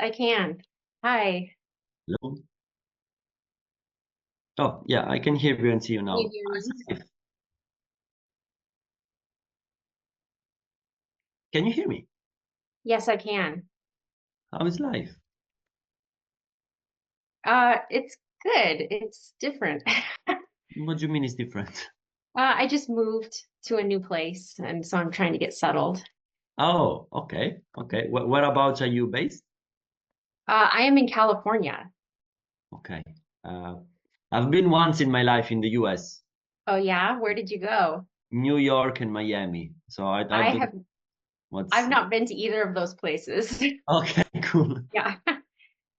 I can. Hi. Hello? Oh, yeah, I can hear you and see you Can you now. hear me? Can you hear me? Yes, I can. How is life? It's good. It's different. What do you mean it's different? I just moved to a new place, and so I'm trying to get settled. Oh, okay, okay. Whereabouts are you based? I am in California. Okay. Uh, I've been once in my life in the US, Oh yeah? Where did you go? New York and Miami. So I I don't have I've what's not been to either of those places. okay, cool. Yeah.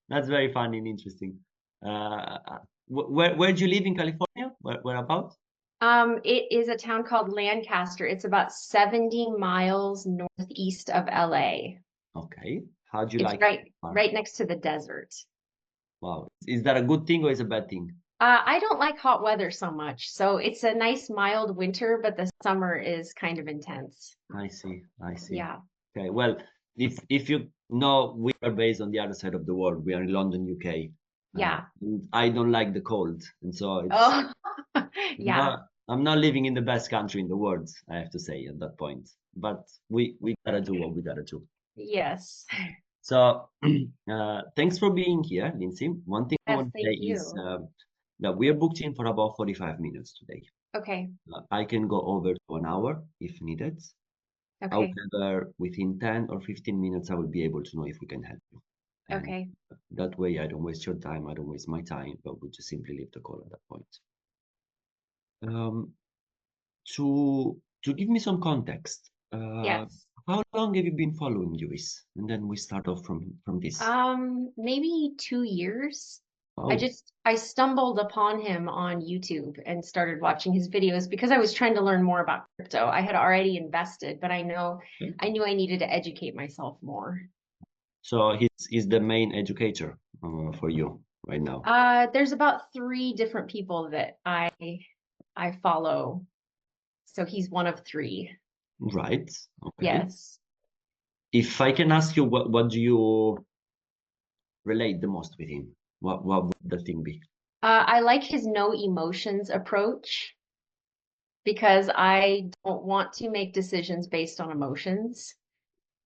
That's very funny and interesting. Where do you live in California? Whereabouts? It is a town called Lancaster. It's about 70 miles northeast of LA. Okay. How do you It's like it right so far? right next to the desert. Wow. Is that a good thing or is it a bad thing? I don't like hot weather so much. So it's a nice mild winter, but the summer is kind of intense. I see, I see. Yeah. Okay, well, if you know, we are based on the other side of the world. We are in London, UK. Yeah. And I don't like the cold, and so it's Oh, yeah. not. I'm not living in the best country in the world, I have to say at that point. But we gotta do what we gotta do. Yes. So, thanks for being here, Lindsay. One thing I Yes, want to say thank is you. that we are booked in for about 45 minutes today. Okay. I can go over to an hour if needed. Okay. However, within 10 or 15 minutes, I will be able to know if we can help you. And Okay. that way, I don't waste your time, I don't waste my time, but we just simply leave the call at that point. Um, to give me some context, Yes. how long have you been following Lewis? And then we start off from this. Maybe 2 years. Oh, I stumbled upon him on YouTube and started watching his videos because I was trying to learn more about crypto. I had already invested, but okay. I knew I needed to educate myself more. So he's the main educator for you right now. There's about three different people that I follow. So he's one of three. Right. Okay. Yes. If I can ask you, what do you relate the most with him? What would the thing be? I like his no emotions approach because I don't want to make decisions based on emotions.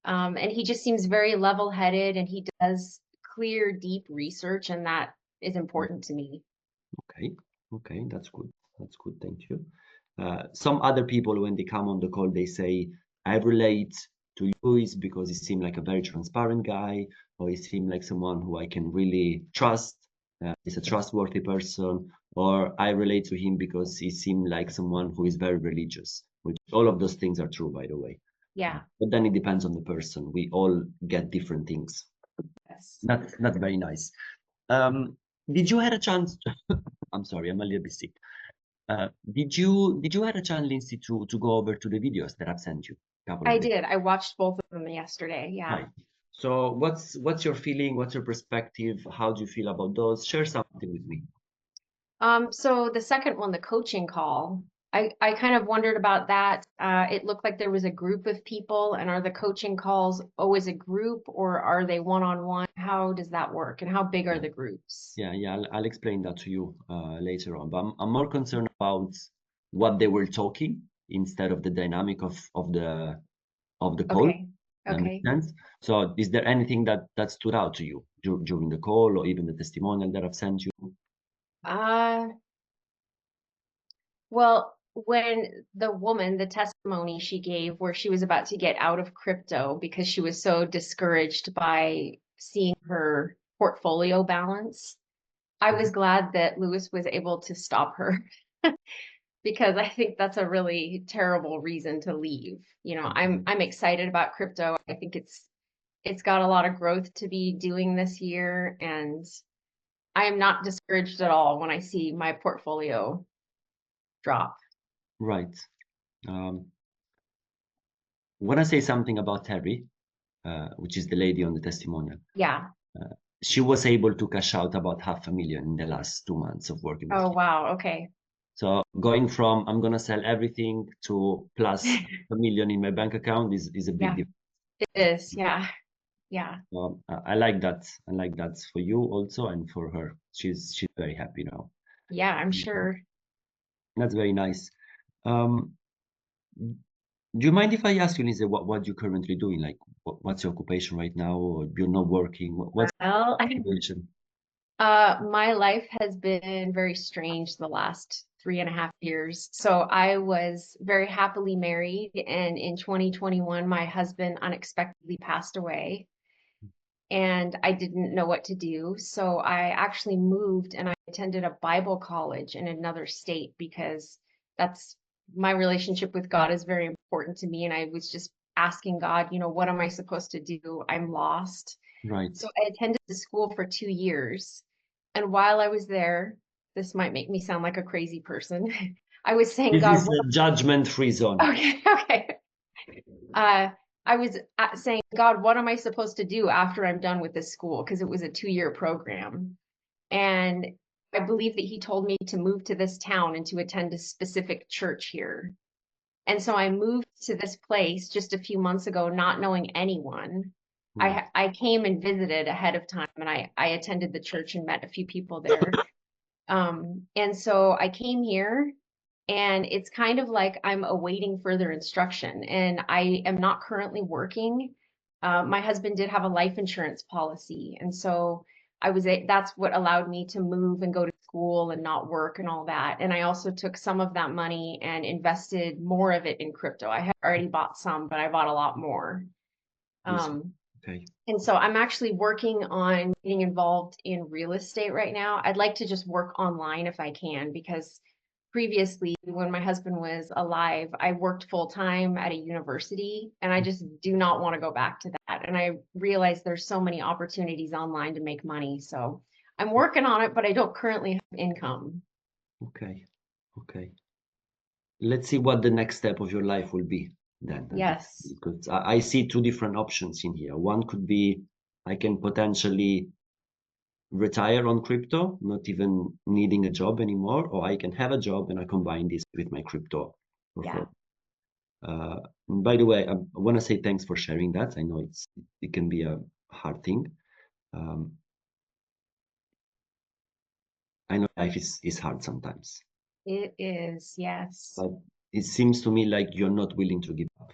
And he just seems very level-headed and he does clear, deep research, and that is important to me. Okay, okay, that's good. That's good. Thank you. Some other people, when they come on the call, they say, I relate to Luis because he seemed like a very transparent guy, or he seemed like someone who I can really trust. He's a trustworthy person, or I relate to him because he seemed like someone who is very religious, which all of those things are true, by the way. Yeah. But then it depends on the person. We all get different things. Yes. That's very nice. Um, did you had a chance? I'm sorry, I'm a little bit sick. Did you had a chance, Lindsay, to go over to the videos that I've sent you a couple I of days? did. I watched both of them yesterday. Yeah. Right. So what's your feeling? What's your perspective? How do you feel about those? Share something with me. So the second one, the coaching call, I kind of wondered about that. It looked like there was a group of people, and are the coaching calls always a group or are they one-on-one? How does that work? And how big are Yeah, the groups? yeah. I'll explain that to you later on. But I'm more concerned about what they were talking instead of the dynamic of the call. Okay. That makes Okay. sense. So, is there anything that stood out to you during the call, or even the testimonial that I've sent you? Uh, well, when the woman, the testimony she gave where she was about to get out of crypto because she was so discouraged by seeing her portfolio balance, I was glad that Lewis was able to stop her because I think that's a really terrible reason to leave. I'm excited about crypto. I think it's got a lot of growth to be doing this year, and I am not discouraged at all when I see my portfolio drop. Right. When I say something about Terry, which is the lady on the testimonial, Yeah. she was able to cash out about 500,000 in the last 2 months of working with Oh, him. wow. Okay. So going from I'm gonna sell everything to plus 1 million in my bank account is a big Yeah, difference. it is. Yeah. Yeah. I like that. I like that for you also and for her. She's very happy now. Yeah, I'm Mhm. sure. That's very nice. Um, do you mind if I ask you, Lisa, what you're currently doing? Like, what's your occupation right now, or you're not working? What's Well, the situation? my life has been very strange the last 3.5 years. So I was very happily married, and in 2021, my husband unexpectedly passed away, and I didn't know what to do. So I actually moved and I attended a Bible college in another state because that's my relationship with God is very important to me. And I was just asking God, what am I supposed to do? I'm lost. Right. So I attended the school for 2 years. And while I was there, this might make me sound like a crazy person. I was saying, This God, is a judgment-free zone. okay, okay. Uh, I was saying, God, what am I supposed to do after I'm done with this school? Because it was a 2-year program. And I believe that he told me to move to this town and to attend a specific church here. And so I moved to this place just a few months ago, not knowing anyone. Right. I came and visited ahead of time, and I attended the church and met a few people there. And so I came here, and it's kind of like I'm awaiting further instruction, and I am not currently working. My husband did have a life insurance policy, and so that's what allowed me to move and go to school and not work and all that. And I also took some of that money and invested more of it in crypto. I had already bought some, but I bought a lot more. Yes. Um, Okay. and so I'm actually working on getting involved in real estate right now. I'd like to just work online if I can, because previously, when my husband was alive, I worked full time at a university, and I just do not want to go back to that. And I realize there's so many opportunities online to make money. So I'm working on it, but I don't currently have income. Okay. Okay. Let's see what the next step of your life will be then. Yes. Because I see two different options in here. One could be I can potentially retire on crypto, not even needing a job anymore, or I can have a job and I combine this with my crypto Yeah. portfolio. And by the way, I want to say thanks for sharing that. I know it can be a hard thing. Um, I know life is hard sometimes, It is. Yes. but it seems to me like you're not willing to give up.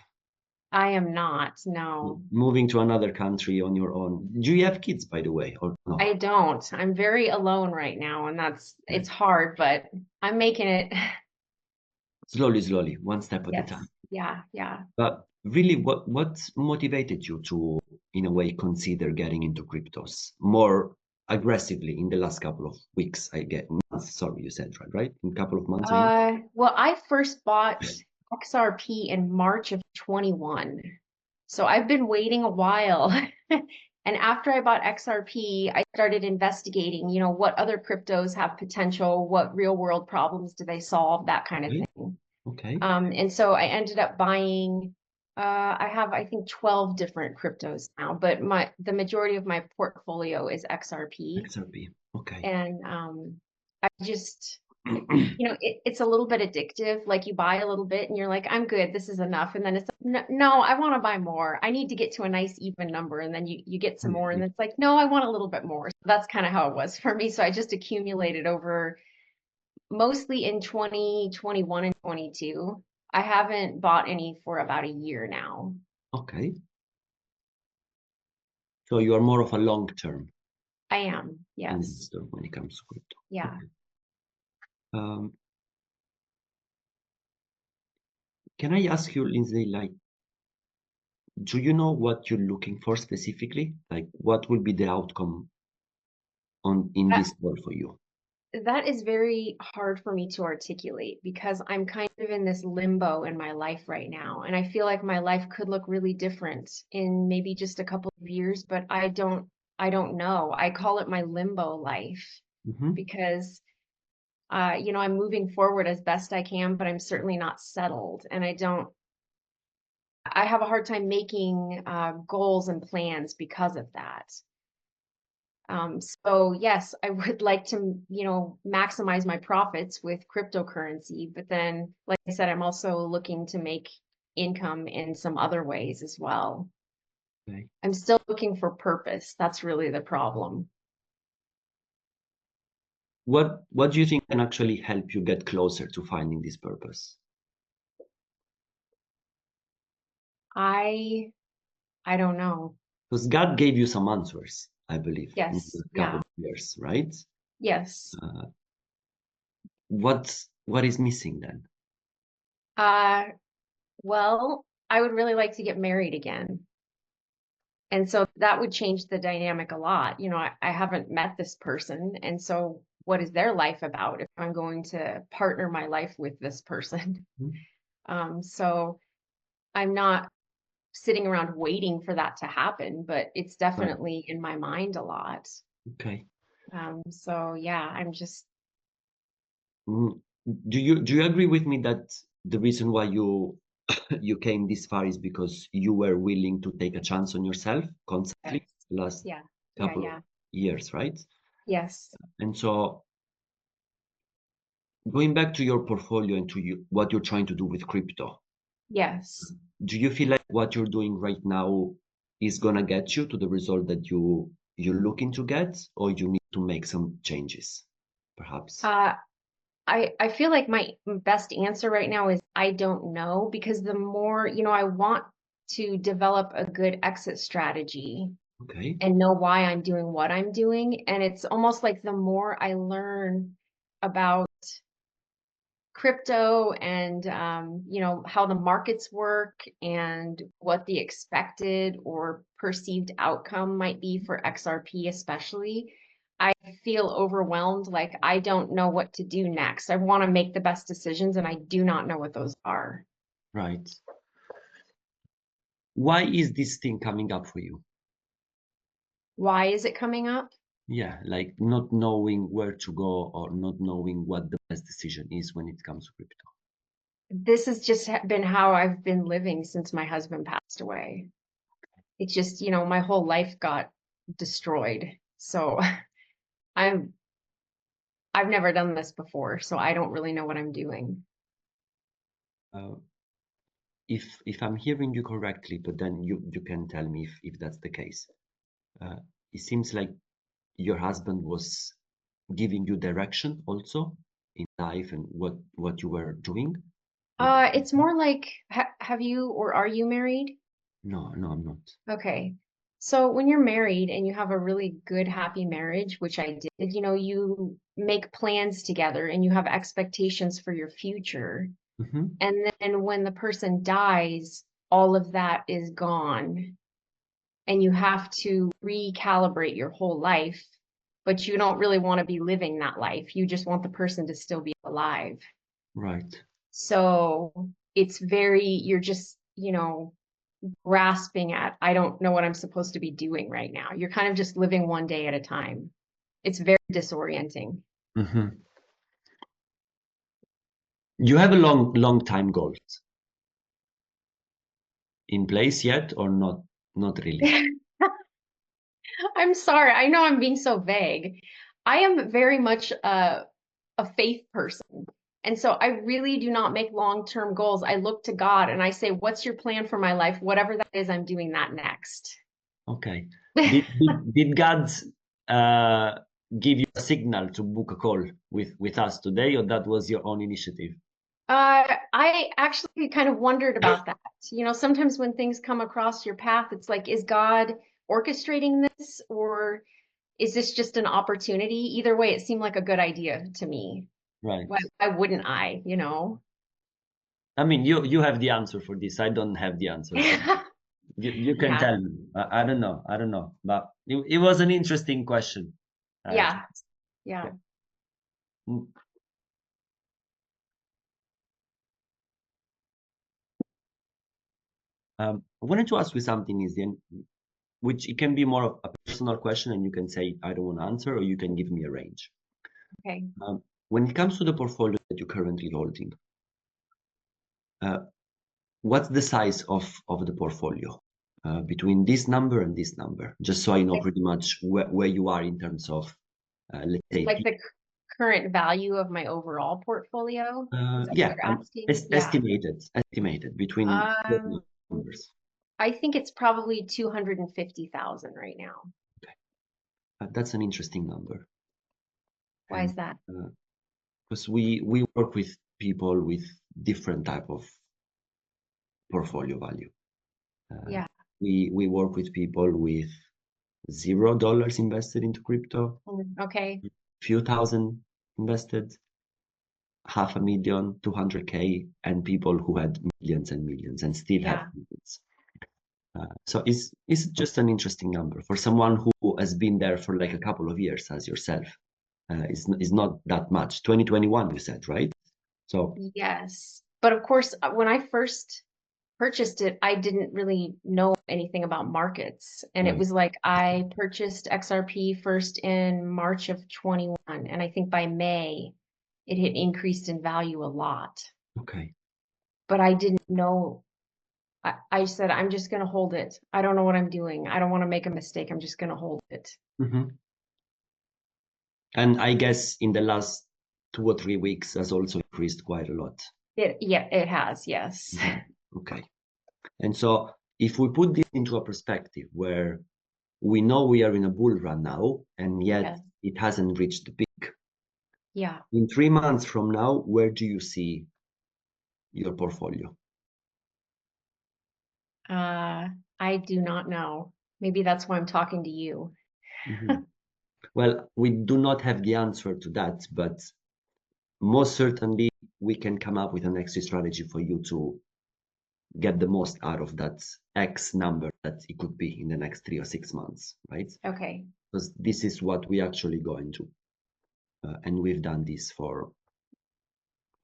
I am not. No. Moving to another country on your own. Do you have kids, by the way, or no? I don't. I'm very alone right now, and Okay. it's hard, but I'm making it. Slowly, slowly, one step at a time. Yes. Yeah. Yeah. But really, what motivated you to, in a way, consider getting into cryptos more aggressively in the last couple of weeks? I get months. Sorry, you said right? In a couple of months, I mean. Well, I first bought XRP in March of 21. So I've been waiting a while. And after I bought XRP, I started investigating, what other cryptos have potential, what real world problems do they solve, that kind of Okay. thing. Okay. And so I ended up buying, I have, I think, 12 different cryptos now, but the majority of my portfolio is XRP. XRP. Okay. And I just, it's a little bit addictive. Like you buy a little bit and you're like, I'm good, this is enough. And then it's like, no, I want to buy more. I need to get to a nice even number. And then you get some more, and Yeah. then it's like, no, I want a little bit more. So that's kind of how it was for me. So I just accumulated over mostly in 2021 and 22. I haven't bought any for about a year now. Okay. So you are more of a long-term I am, yes. investor when it comes to crypto. Yeah. Okay. Um, can I ask you, Lindsay, like, do you know what you're looking for specifically? Like, what will be the outcome in Uh, this world for you? That is very hard for me to articulate because I'm kind of in this limbo in my life right now. And I feel like my life could look really different in maybe just a couple of years, but I don't know. I call it my limbo life Hmm. because I'm moving forward as best I can, but I'm certainly not settled. And I have a hard time making goals and plans because of that. So yes, I would like to, maximize my profits with cryptocurrency, but then, like I said, I'm also looking to make income in some other ways as well. Okay. I'm still looking for purpose. That's really the problem. What do you think can actually help you get closer to finding this purpose? I don't know. Because God gave you some answers, I believe, in Yes. the couple Yeah. of years, right? Yes. Uh, what is missing then? Uh, well, I would really like to get married again. And so that would change the dynamic a lot. I haven't met this person. And so what is their life about if I'm going to partner my life with this person? Mhm. So I'm not sitting around waiting for that to happen, but it's Right. definitely in my mind a lot. Okay. So yeah, I'm just, Mm, do you agree with me that the reason why you you came this far is because you were willing to take a chance on yourself yes. constantly last Yeah, yeah, couple of yeah. years, right? Yes, And so going back to your portfolio and to what you're trying to do with crypto, yes. do you feel like what you're doing right now is gonna get you to the result that you're looking to get, or you need to make some changes, perhaps? Uh, I feel like my best answer right now is I don't know, because the more, I want to develop a good exit strategy Okay, and know why I'm doing what I'm doing. And it's almost like the more I learn about crypto and how the markets work and what the expected or perceived outcome might be for XRP especially, I feel overwhelmed, like I don't know what to do next. I want to make the best decisions and I do not know what those are. right. Why is this thing coming up for you? Why is it coming up? Yeah, like not knowing where to go or not knowing what the best decision is when it comes to crypto. This has just been how I've been living since my husband passed away. It's just, my whole life got destroyed. So I'm I've never done this before, so I don't really know what I'm doing. Uh, if I'm hearing you correctly, but then you can tell me if that's the case. Uh, it seems like your husband was giving you direction also in life and what you were doing. Would that be It's true? more like, have you or are you married? No, no, I'm not. Okay. So when you're married and you have a really good, happy marriage, which I did, you make plans together and you have expectations for your future. Hmm. And then when the person dies, all of that is gone and you have to recalibrate your whole life, but you don't really want to be living that life. You just want the person to still be alive. Right, So it's you're just, grasping at, I don't know what I'm supposed to be doing right now. You're kind of just living one day at a time. It's very disorienting. hmm. You have a long time goals in place yet or not? Not really. I'm sorry. I know I'm being so vague. I am very much a faith person. And so I really do not make long-term goals. I look to God and I say, what's your plan for my life? Whatever that is, I'm doing that next. Okay. Did God uh, give you a signal to book a call with us today, or that was your own initiative? I actually kind of wondered about that. Sometimes when things come across your path, it's like, is God orchestrating this or is this just an opportunity? Either way, it seemed like a good idea to me. Right. Why wouldn't I? I mean, you have the answer for this. I don't have the answer, so you can Yeah, tell me. I don't know. I don't know, but it was an interesting question. To yeah, ask. yeah. Yeah. Mm, I wanted to ask you something, is then, which it can be more of a personal question, and you can say I don't want to answer, or you can give me a range. Okay. When it comes to the portfolio that you're currently holding, uh, what's the size of the portfolio between this number and this number? Just so I know Like, pretty much where you are in terms of, let's say, like the current value of my overall portfolio. Is that what yeah, you're asking? Yeah. estimated between what Um, numbers? I think it's probably 250,000 right now. That's an interesting number. Why is that? Because we work with people with different type of portfolio value. Yeah. We work with people with $0 invested into crypto, Okay. few thousand invested, 500,000, 200K, and people who had millions and millions and still have Yeah. millions. So it's just an interesting number for someone who has been there for like a couple of years as yourself. It's not that much. 2021, you said, right? So Yes. But of course, when I first purchased it, I didn't really know anything about markets. And it right. was like I purchased XRP first in March of 21. And I think by May, it had increased in value a lot. Okay. But I didn't know. I said, I'm just going to hold it. I don't know what I'm doing. I don't want to make a mistake. I'm just going to hold it. And I guess in the last 2 or 3 weeks has also increased quite a lot. Yeah, it has. Yes. Okay. And so if we put this into a perspective where we know we are in a bull run now, and yet Yes. it hasn't reached the peak. Yeah. In 3 months from now, where do you see your portfolio? I do not know. Maybe that's why I'm talking to you. Well, we do not have the answer to that, but most certainly we can come up with an exit strategy for you to get the most out of that X number that it could be in the next 3 or 6 months, right? Okay. Because this is what we actually go into. And we've done this for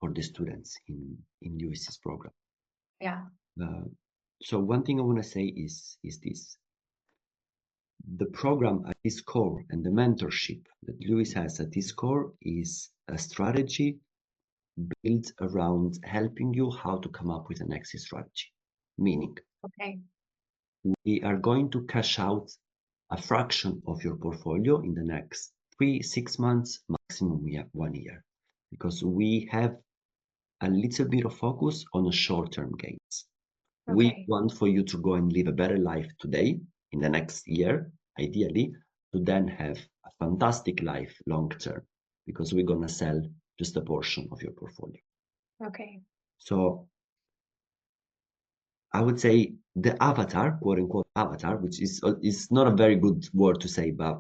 the students in Lewis's program. Yeah. So one thing I want to say is this. The program at its core and the mentorship that Lewis has at its core is a strategy built around helping you how to come up with an exit strategy. Meaning, Okay. we are going to cash out a fraction of your portfolio in the next 3-6 months, maximum we have 1 year, because we have a little bit of focus on the short-term gains. We Okay. want for you to go and live a better life today, in the next year, ideally, to then have a fantastic life long term, because we're going to sell just a portion of your portfolio. Okay. So I would say the avatar, quote unquote avatar, which is not a very good word to say, but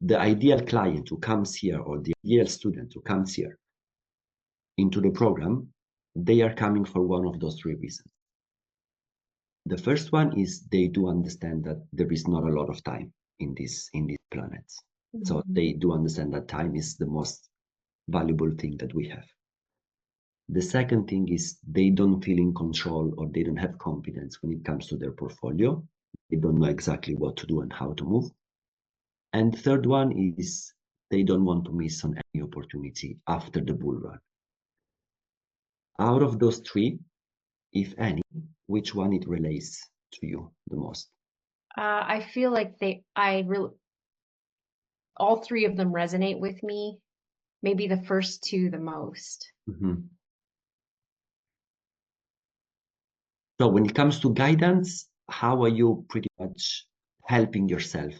the ideal client who comes here or the ideal student who comes here into the program, they are coming for one of those 3 reasons. The first one is they do understand that there is not a lot of time in this planet. So they do understand that time is the most valuable thing that we have. The second thing is they don't feel in control or they don't have confidence when it comes to their portfolio. They don't know exactly what to do and how to move. And the third one is they don't want to miss on any opportunity after the bull run. Out of those 3, if any, which one it relates to you the most? I feel like all 3 of them resonate with me. Maybe the first 2 the most. So when it comes to guidance, how are you pretty much helping yourself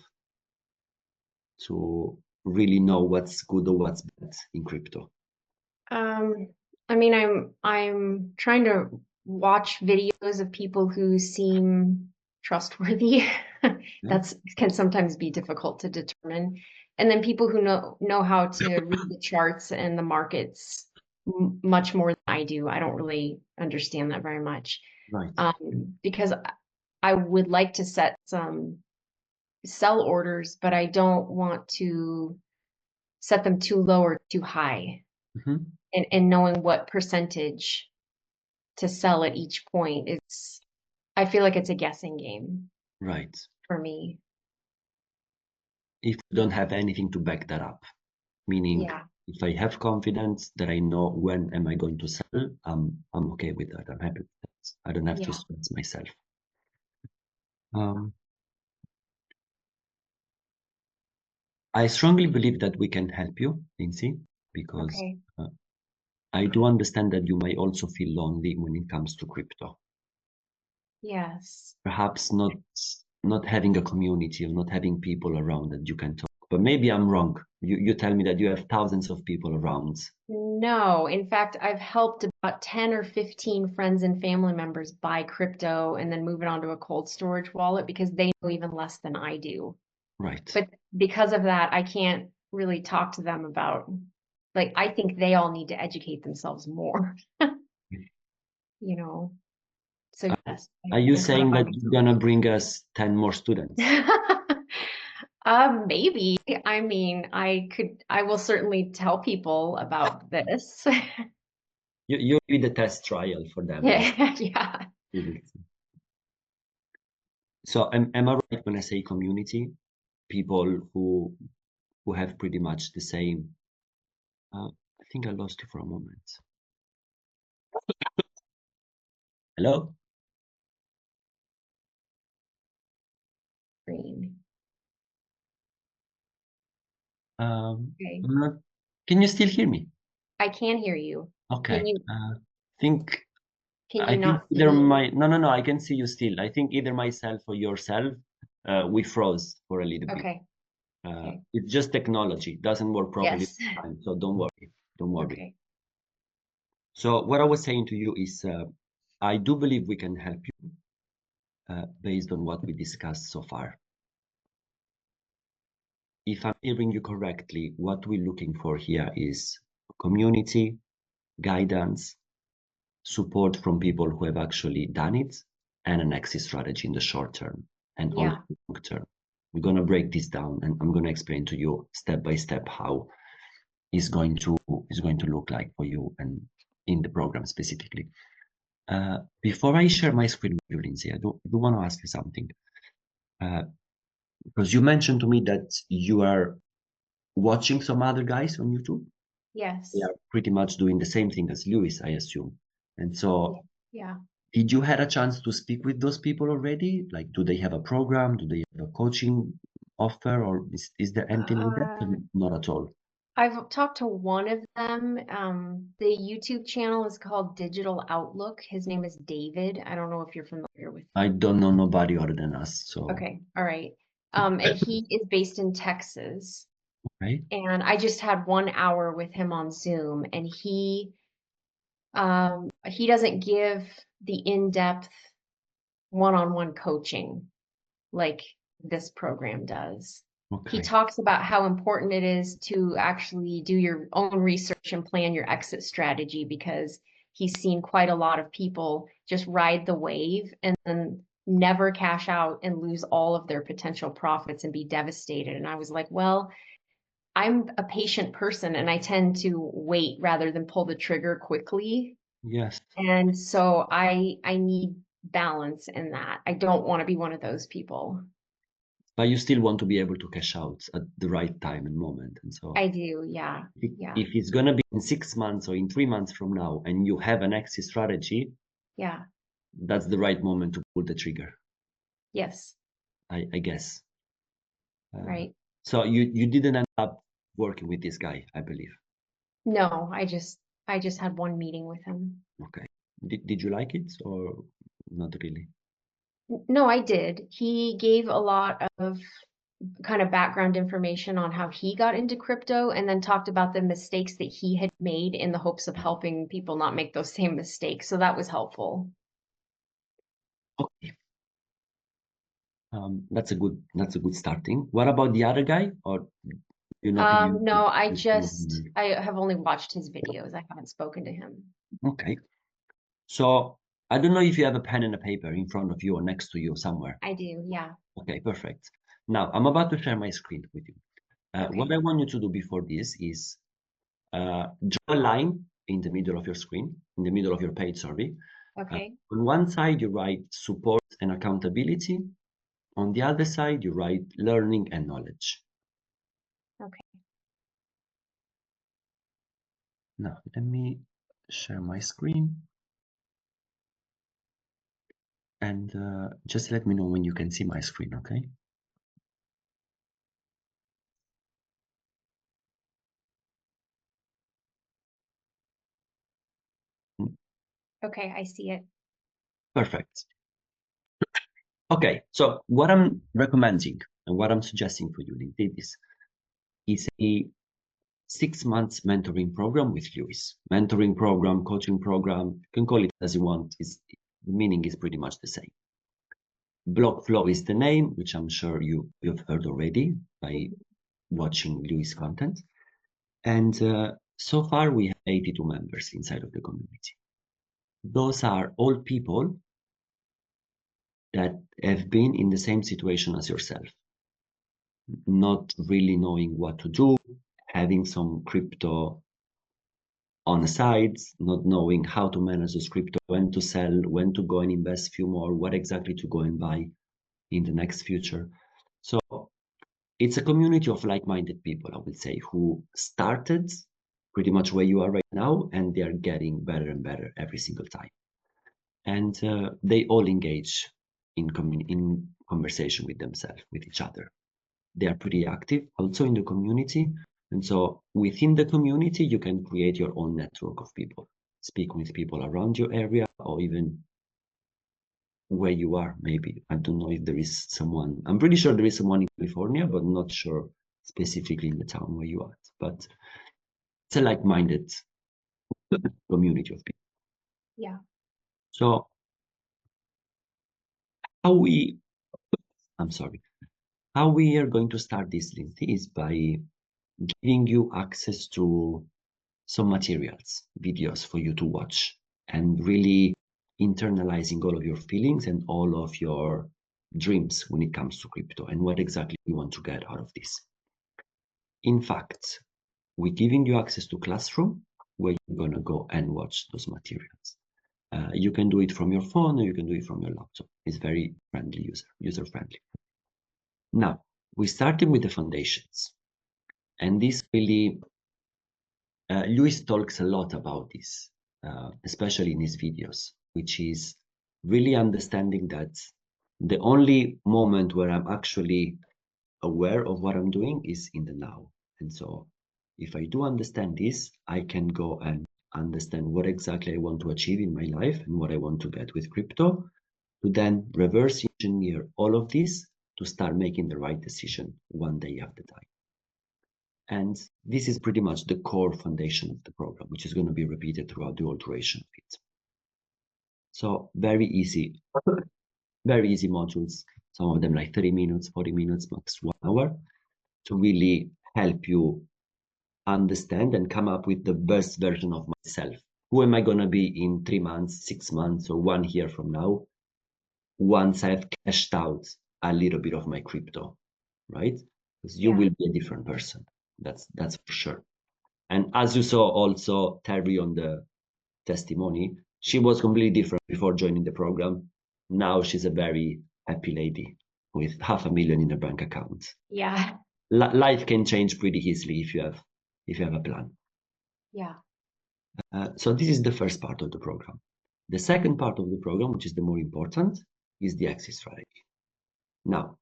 to really know what's good or what's bad in crypto? I mean, I'm trying to watch videos of people who seem trustworthy. That's can sometimes be difficult to determine. And then people who know how to read the charts and the markets much more than I do. I don't really understand that very much. Right. Because I would like to set some sell orders, but I don't want to set them too low or too high. And knowing what percentage to sell at each point is, I feel like it's a guessing game Right. for me. If you don't have anything to back that up, meaning Yeah. if I have confidence that I know when am I going to sell, I'm okay with that. I'm happy with that. I don't have to Yeah. stress myself. I strongly believe that we can help you, Lindsay, because Okay. I do understand that you may also feel lonely when it comes to crypto. Yes. Perhaps not having a community or not having people around that you can talk. But maybe I'm wrong. You tell me that you have thousands of people around. No, in fact, I've helped about 10 or 15 friends and family members buy crypto and then move it onto a cold storage wallet because they know even less than I do. Right. But because of that, I can't really talk to them about, like, I think they all need to educate themselves more, you know? So yes, Are you I'm kind of saying by that you're gonna bring us 10 more students? myself. Maybe. I mean, I will certainly tell people about this. You'll be the test trial for them. Yeah, yeah. So am I right when I say community? People who have pretty much the same. I think I lost you for a moment. Hello? Green. Okay. I'm not, can you still hear me? I can hear you. Okay. Can you Think can I you think not see either me? no, I can see you still. I think either myself or yourself, we froze for a little bit. Okay. Okay. It's just technology. It doesn't work properly, Yes. so don't worry. Don't worry. Okay. So what I was saying to you is, I do believe we can help you based on what we discussed so far. If I'm hearing you correctly, what we're looking for here is community, guidance, support from people who have actually done it, and an exit strategy in the short term and also Yeah. long term. We're going to break this down and I'm going to explain to you step by step how it's going to look like for you and in the program specifically. Before I share my screen with you, Lindsay, I do want to ask you something. Because you mentioned to me that you are watching some other guys on YouTube. They Yes. are pretty much doing the same thing as Lewis, I assume. And Yeah. so, Yeah. did you had a chance to speak with those people already? Like, do they have a program? Do they have a coaching offer, or is there anything like that? Uh, Not at all. I've talked to one of them. The YouTube channel is called Digital Outlook. His name is David. I don't know if you're familiar with I him. don't know nobody other than us. So, Okay. All right. And he is based in Texas. right? And I just had 1 hour with him on Zoom, and he doesn't give the in-depth one-on-one coaching like this program does. He Okay. talks about how important it is to actually do your own research and plan your exit strategy because he's seen quite a lot of people just ride the wave and then never cash out and lose all of their potential profits and be devastated. And I was like, well, I'm a patient person and I tend to wait rather than pull the trigger quickly. Yes. And so I need balance in that. I don't want to be one of those people. But you still want to be able to cash out at the right time and moment. And so, I do, yeah. Yeah. if it's going to be in 6 months or in 3 months from now, and you have an exit strategy, Yeah. that's the right moment to pull the trigger, Yes. I guess. Uh, Right. so you didn't end up working with this guy, I believe. No, I just had one meeting with him. Okay. Did you like it or not really? No, I did. He gave a lot of kind of background information on how he got into crypto and then talked about the mistakes that he had made in the hopes of helping people not make those same mistakes. So that was helpful. Okay. That's a good starting. What about the other guy? Or you're not really No, I have only watched his videos. I haven't spoken to him. okay. So I don't know if you have a pen and a paper in front of you or next to you somewhere. I do, yeah. Okay, perfect. Now I'm about to share my screen with you. What Okay. I want you to do before this is draw a line in the middle of your screen, in the middle of your page, sorry. Okay. On one side, you write support and accountability. On the other side, you write learning and knowledge. Okay. Now, let me share my screen and just let me know when you can see my screen, okay? Mm, Okay, I see it. perfect. Okay, so what I'm recommending and what I'm suggesting for you, Lindsay, is a 6 months mentoring program with Lewis. Mentoring program, coaching program, you can call it as you want. The meaning is pretty much the same. Blockflow is the name, which I'm sure you've heard already by watching Lewis content. And so far we have 82 members inside of the community. Those are all people that have been in the same situation as yourself, not really knowing what to do, having some crypto on the sides, not knowing how to manage those crypto, when to sell, when to go and invest a few more, what exactly to go and buy in the next future. So it's a community of like-minded people, I would say, who started pretty much where you are right now, and they are getting better and better every single time. And they all engage in conversation with themselves, with each other. They are pretty active also in the community. And so within the community, you can create your own network of people, speak with people around your area or even where you are, maybe. I don't know if there is someone, I'm pretty sure there is someone in California, but not sure specifically in the town where you are. But it's a like-minded community of people. Yeah. So how we are going to start this, Lindsay, is by giving you access to some materials, videos for you to watch, and really internalizing all of your feelings and all of your dreams when it comes to crypto and what exactly you want to get out of this. In fact, we're giving you access to Classroom where you're going to go and watch those materials. You can do it from your phone or you can do it from your laptop. It's very friendly, user-friendly. Now, we started with the foundations. And this really, Lewis talks a lot about this, especially in his videos, which is really understanding that the only moment where I'm actually aware of what I'm doing is in the now. And so if I do understand this, I can go and understand what exactly I want to achieve in my life and what I want to get with crypto, to then reverse engineer all of this to start making the right decision one day at a time. And this is pretty much the core foundation of the program, which is going to be repeated throughout the whole duration of it. So very easy modules, some of them like 30 minutes, 40 minutes, max 1 hour, to really help you understand and come up with the best version of myself. Who am I going to be in 3 months, 6 months, or 1 year from now, once I've cashed out a little bit of my crypto, right? Because you will be a different person. That's for sure. And as you saw also Terry on the testimony, she was completely different before joining the program. Now she's a very happy lady with $500,000 in her bank account. Yeah. Life can change pretty easily if you have a plan. Yeah. So this is the first part of the program. The second part of the program, which is the more important, is the exit strategy. Now,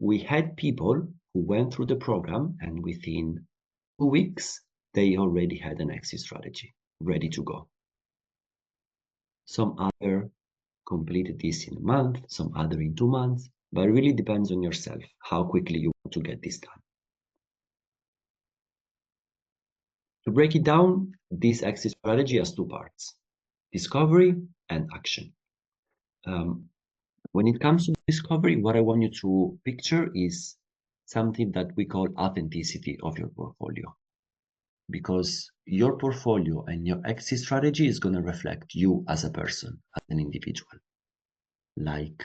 we had people who went through the program and within 2 weeks, they already had an exit strategy ready to go. Some other completed this in a month, some other in 2 months, but it really depends on yourself, how quickly you want to get this done. To break it down, this exit strategy has 2 parts, discovery and action. When it comes to discovery, what I want you to picture is something that we call authenticity of your portfolio. Because your portfolio and your exit strategy is going to reflect you as a person, as an individual. Like,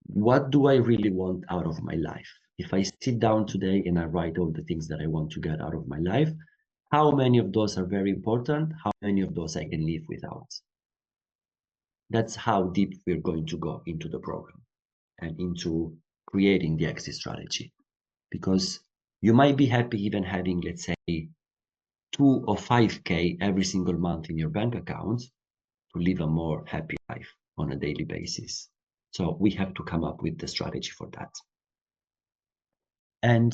what do I really want out of my life? If I sit down today and I write all the things that I want to get out of my life, how many of those are very important? How many of those I can live without? That's how deep we're going to go into the program and into creating the exit strategy. Because you might be happy even having, let's say, 2 or 5K every single month in your bank account to live a more happy life on a daily basis. So we have to come up with the strategy for that. And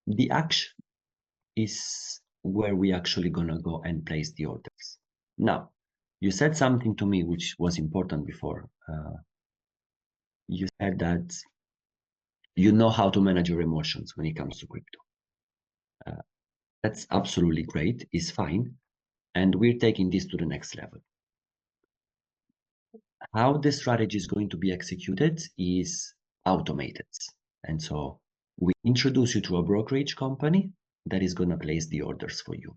the action is where we actually gonna go and place the orders. Now, you said something to me which was important before. you said that you know how to manage your emotions when it comes to crypto. That's absolutely great, it's fine. And we're taking this to the next level. How the strategy is going to be executed is automated. And so we introduce you to a brokerage company that is going to place the orders for you.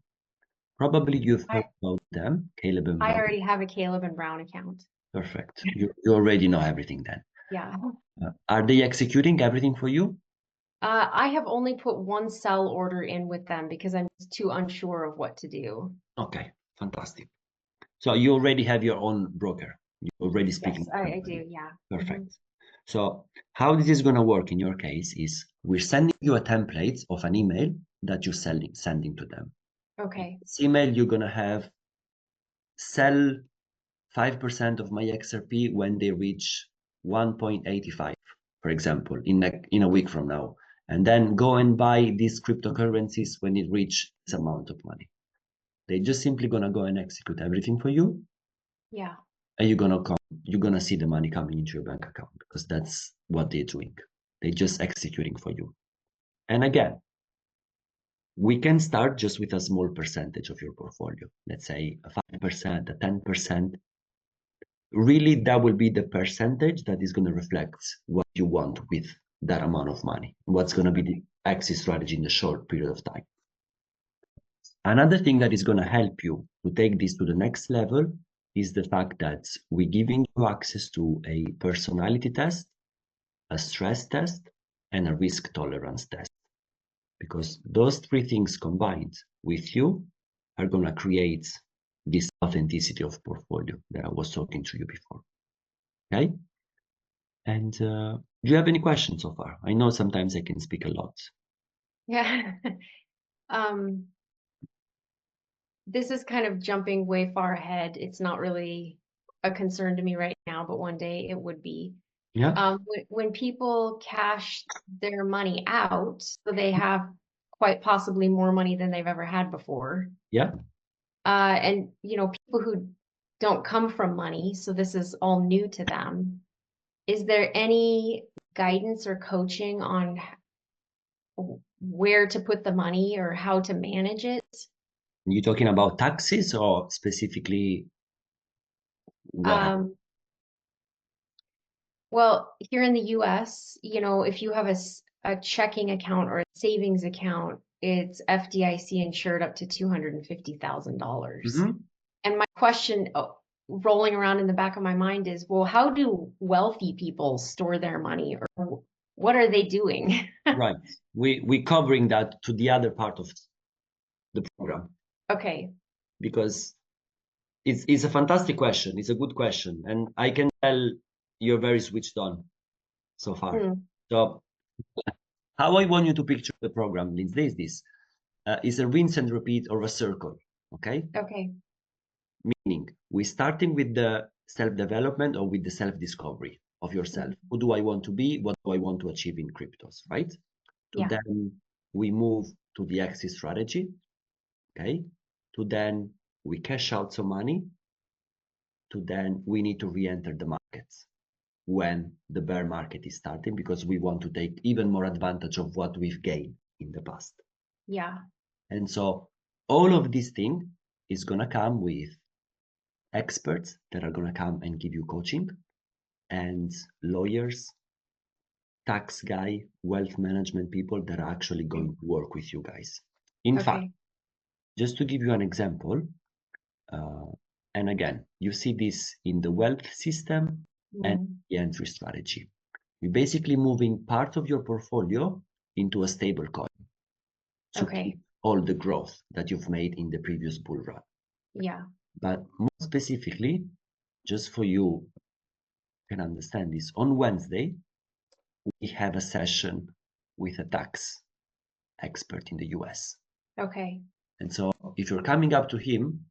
Probably you've heard about them, Caleb and I Brown. already have a Caleb and Brown account. Perfect. You already know everything then. Yeah. Are they executing everything for you? I have only put one sell order in with them because I'm too unsure of what to do. Okay, fantastic. So you already have your own broker. You're already speaking. Yes, I do. Yeah. Perfect. Mhm. So how this is going to work in your case is we're sending you a template of an email that you're sending to them. Okay. This email you're going to have sell 5% of my XRP when they reach 1.85, for example, in a week from now. And then go and buy these cryptocurrencies when it reach this amount of money. They're just simply going to go and execute everything for you. Yeah. And you're gonna see the money coming into your bank account because that's what they're doing. They're just executing for you. And again, we can start just with a small percentage of your portfolio. Let's say a 5%, a 10%. Really, that will be the percentage that is going to reflect what you want with that amount of money. What's going to be the exit strategy in the short period of time. Another thing that is going to help you to take this to the next level is the fact that we're giving you access to a personality test, a stress test, and a risk tolerance test. Because those three things combined with you are going to create this authenticity of portfolio that I was talking to you before. Okay? And do you have any questions so far? I know sometimes I can speak a lot. Yeah. Um, this is kind of jumping way far ahead. It's not really a concern to me right now, but one day it would be. Yeah? When people cash their money out, so they have quite possibly more money than they've ever had before. Yeah? And people who don't come from money, so this is all new to them. Is there any guidance or coaching on where to put the money or how to manage it? You talking about taxes or specifically what? Um, well, here in the US, if you have a checking account or a savings account, it's FDIC insured up to $250,000. Mhm. And my question rolling around in the back of my mind is, well, how do wealthy people store their money, or what are they doing? Right. We covering that to the other part of the program Okay. because it's a fantastic question. It's a good question, and I can tell you're very switched on so far. Hmm. So how I want you to picture the program, Lindsay, is this: is a rinse and repeat or a circle. Okay, Okay. meaning we're starting with the self-development or with the self-discovery of yourself. Mhm. Who do I want to be? What do I want to achieve in cryptos? Right. To Yeah. then we move to the exit strategy. Okay. To then we cash out some money. To then we need to re-enter the markets when the bear market is starting because we want to take even more advantage of what we've gained in the past. Yeah. And so all of this thing is going to come with experts that are going to come and give you coaching and lawyers, tax guy, wealth management people that are actually going to work with you guys. In fact, Okay. just to give you an example, uh, and again, you see this in the wealth system and Mhm. the entry strategy. You're basically moving part of your portfolio into a stable coin to keep Okay. all the growth that you've made in the previous bull run. Yeah. But more specifically, just for you can understand this, on Wednesday, we have a session with a tax expert in the US. Okay. And so if you're coming up to him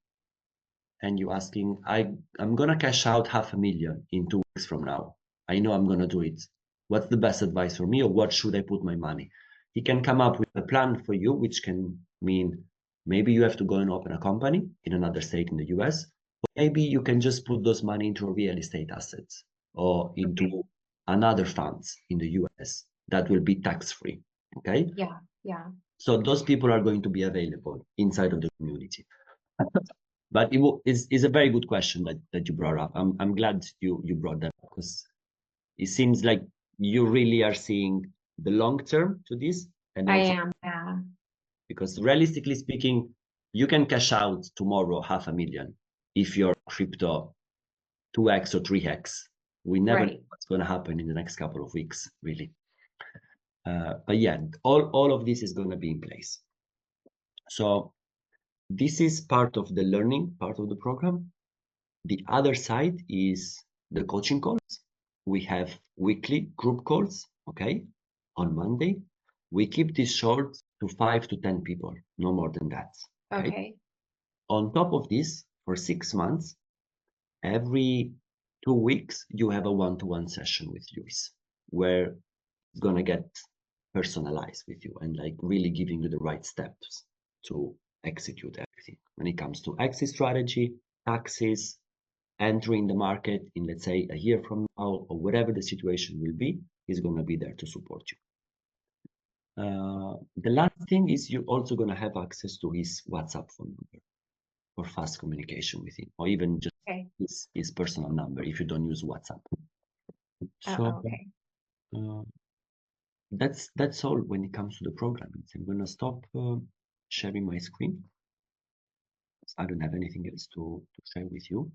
and you're asking, I'm going to cash out $500,000 in 2 weeks from now. I know I'm going to do it. What's the best advice for me, or what should I put my money? He can come up with a plan for you, which can mean maybe you have to go and open a company in another state in the US. Or maybe you can just put those money into real estate assets or into another funds in the US that will be tax-free. Okay. Yeah. Yeah. So those people are going to be available inside of the community. But is a very good question that you brought up. I'm glad you brought that up, because it seems like you really are seeing the long term to this, and I also am. Yeah. because realistically speaking, you can cash out tomorrow 500,000 if your crypto 2x or 3x. We never know Right. what's going to happen in the next couple of weeks, really. But yeah, all of this is going to be in place. So this is part of the learning part of the program. The other side is the coaching calls. We have weekly group calls, okay, on Monday. We keep this short to 5 to 10 people, no more than that, okay? Okay. On top of this, for 6 months, every 2 weeks, you have a one-to-one session with Luis, where it's gonna get personalized with you and like really giving you the right steps to execute everything when it comes to exit strategy, taxes, entering the market in, let's say, a year from now, or whatever the situation will be, is going to be there to support you. The last thing is you're also going to have access to his WhatsApp phone number for fast communication with him, or even just Okay. his personal number if you don't use WhatsApp. So Okay. uh, that's all when it comes to the programming. I'm going to stop sharing my screen. I don't have anything else to share with you.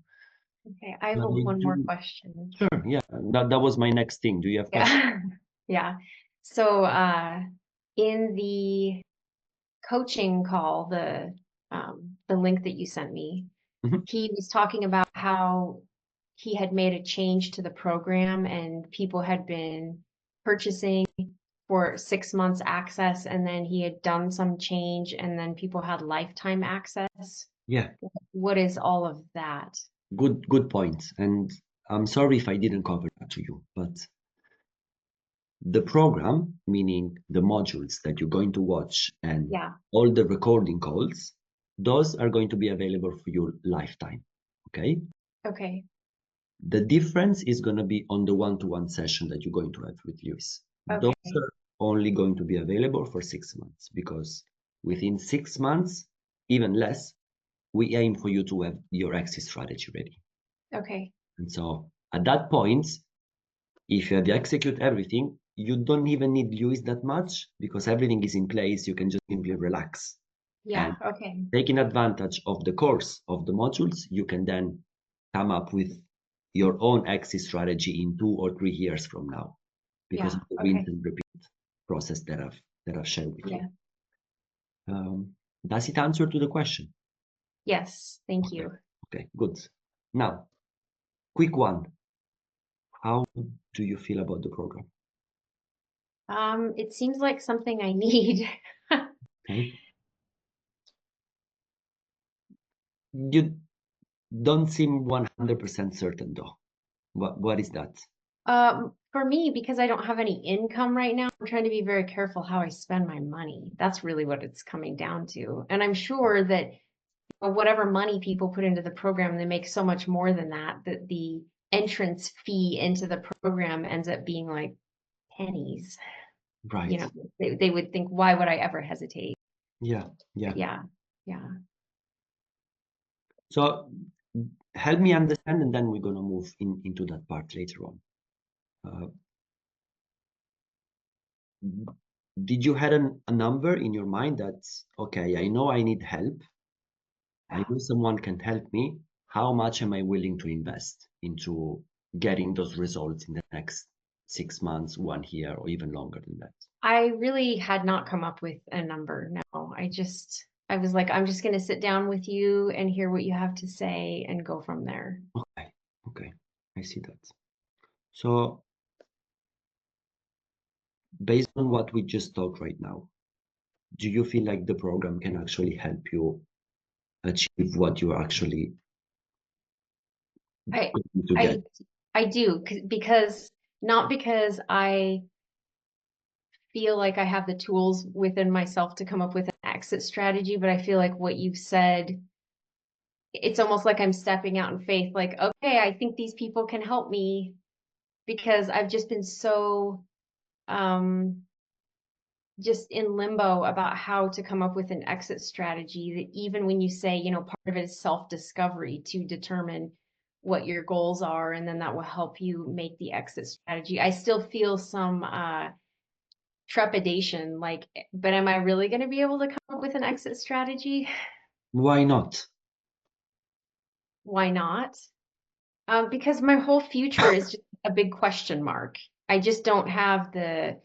Okay. I have But one more question. Sure, yeah, that was my next thing. Do you have questions? Yeah. Yeah. So in the coaching call, the link that you sent me, Mhm. he was talking about how he had made a change to the program and people had been purchasing for 6 months access, and then he had done some change and then people had lifetime access. Yeah, What is all of that? good point. And I'm sorry if I didn't cover that to you, but the program, meaning the modules that you're going to watch and Yeah. all the recording calls, those are going to be available for your lifetime. Okay. Okay. The difference is going to be on the one-to-one session that you're going to have with Luis. Those Okay. are only going to be available for 6 months, because within 6 months, even less, we aim for you to have your exit strategy ready. Okay. And so at that point, if you have to execute everything, you don't even need Luis that much, because everything is in place. You can just simply relax. Yeah. And Okay. taking advantage of the course of the modules, you can then come up with your own exit strategy in 2 or 3 years from now, because Yeah. of the rinse Okay. and repeat process that I've shared with Yeah. you. Does it answer to the question? Yes. Thank Okay. you. Okay, good. Now, quick one. How do you feel about the program? It seems like something I need. Okay. You don't seem 100% certain though. What is that? For me, because I don't have any income right now, I'm trying to be very careful how I spend my money. That's really what it's coming down to. And I'm sure that whatever money people put into the program, they make so much more than that, that the entrance fee into the program ends up being like pennies. You Right. know, they would think, why would I ever hesitate? Yeah. Yeah. But yeah, yeah. So help me understand, and then we're gonna move into that part later on. Did you had a number in your mind that's okay, I know I need help. I know someone can help me. How much am I willing to invest into getting those results in the next 6 months, 1 year, or even longer than that? I really had not come up with a number. No, I was like, I'm just going to sit down with you and hear what you have to say and go from there. Okay, okay, I see that. So based on what we just talked right now, do you feel like the program can actually help you achieve what you're actually I, going to get? I, I do because not because I feel like I have the tools within myself to come up with an exit strategy, but I feel like what you've said, it's almost like I'm stepping out in faith, like, okay, I think these people can help me. because I've just been so just in limbo about how to come up with an exit strategy, that even when you say, part of it is self-discovery to determine what your goals are, and then that will help you make the exit strategy. I still feel some trepidation, like, but am I really going to be able to come up with an exit strategy? Why not? Why not? Because my whole future is just a big question mark. I just don't have the